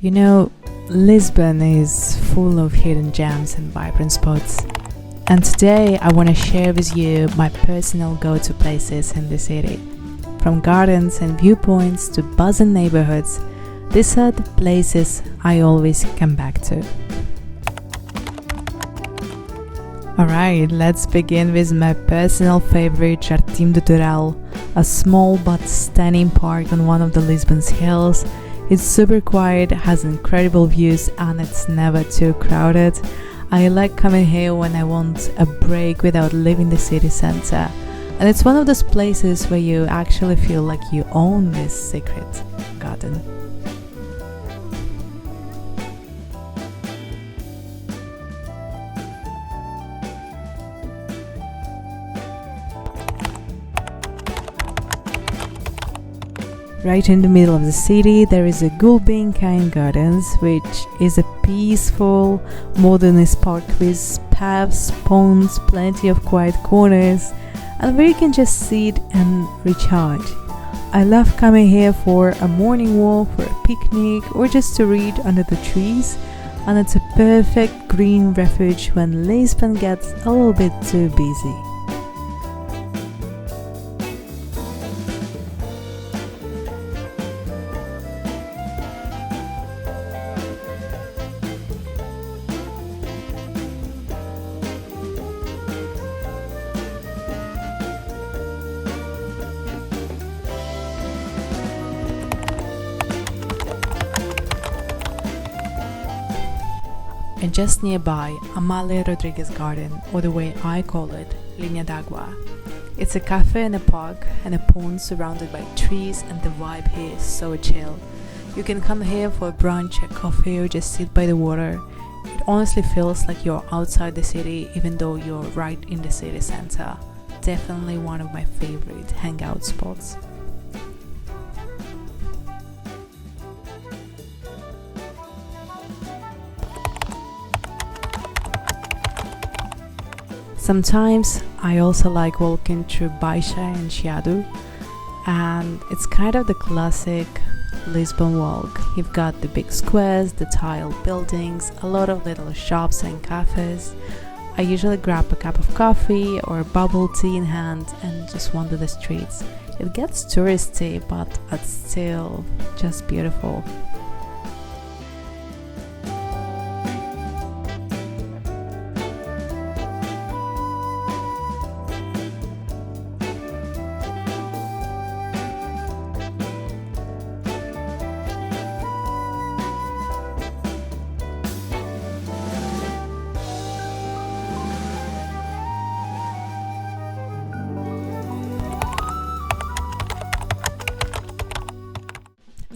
You know, Lisbon is full of hidden gems and vibrant spots. And today I want to share with you my personal go-to places in the city. From gardens and viewpoints to buzzing neighborhoods, these are the places I always come back to. Alright, let's begin with my personal favorite, Jardim de Torel, a small but stunning park on one of the Lisbon's hills. It's super quiet, has incredible views, and it's never too crowded. I like coming here when I want a break without leaving the city center. And it's one of those places where you actually feel like you own this secret garden. Right in the middle of the city, there is a Gulbenkian Gardens, which is a peaceful, modernist park with paths, ponds, plenty of quiet corners, and where you can just sit and recharge. I love coming here for a morning walk, for a picnic, or just to read under the trees, and it's a perfect green refuge when Lisbon gets a little bit too busy. And just nearby, Amalia Rodrigues garden, or the way I call it, Linha d'Água. It's a cafe and a park and a pond surrounded by trees, and the vibe here is so chill. You can come here for a brunch, a coffee, or just sit by the water. It honestly feels like you're outside the city even though you're right in the city center. Definitely one of my favorite hangout spots. Sometimes I also like walking through Baixa-Chiado, and it's kind of the classic Lisbon walk. You've got the big squares, the tiled buildings, a lot of little shops and cafes. I usually grab a cup of coffee or bubble tea in hand and just wander the streets. It gets touristy, but it's still just beautiful.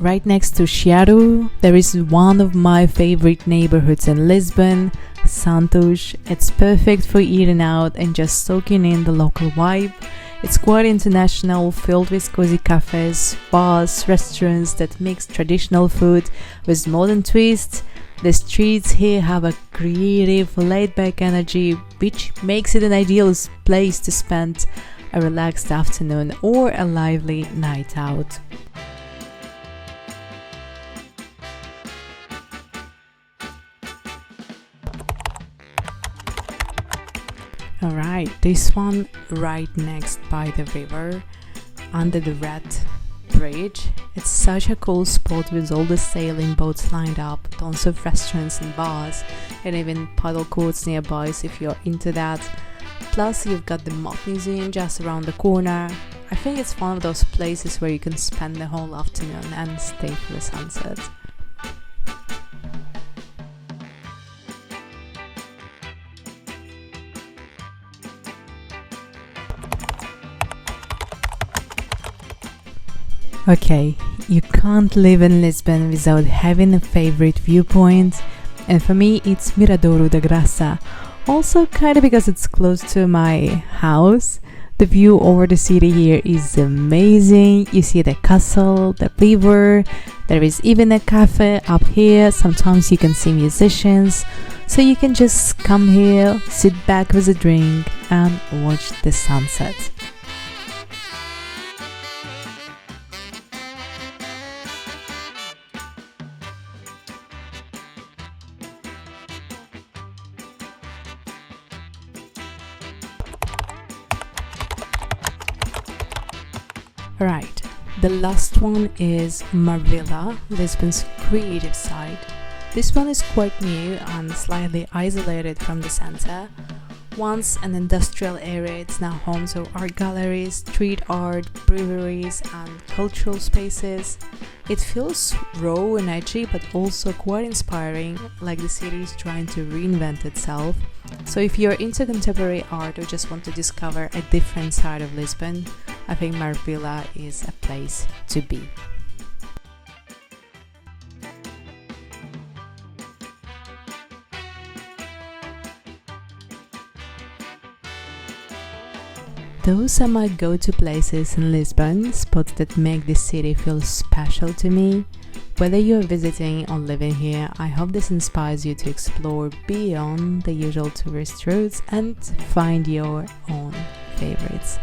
Right next to Chiado, there is one of my favorite neighborhoods in Lisbon, Santos. It's perfect for eating out and just soaking in the local vibe. It's quite international, filled with cozy cafes, bars, restaurants that mix traditional food with modern twists. The streets here have a creative, laid-back energy, which makes it an ideal place to spend a relaxed afternoon or a lively night out. Alright, this one right next by the river, under the red bridge. It's such a cool spot with all the sailing boats lined up, tons of restaurants and bars, and even paddle courts nearby if you're into that. Plus you've got the Moth Museum just around the corner. I think it's one of those places where you can spend the whole afternoon and stay for the sunset. Okay, you can't live in Lisbon without having a favorite viewpoint, and for me it's Miradouro da Graça. Also kinda because it's close to my house. The view over the city here is amazing. You see the castle, the river, there is even a cafe up here. Sometimes you can see musicians, so you can just come here, sit back with a drink and watch the sunset. Right, the last one is Marvila, Lisbon's creative side. This one is quite new and slightly isolated from the center. Once an industrial area, it's now home to art galleries, street art, breweries and cultural spaces. It feels raw and edgy but also quite inspiring, like the city is trying to reinvent itself. So if you're into contemporary art or just want to discover a different side of Lisbon, I think Marvila is a place to be. Those are my go-to places in Lisbon, spots that make the city feel special to me. Whether you're visiting or living here, I hope this inspires you to explore beyond the usual tourist routes and find your own favorites.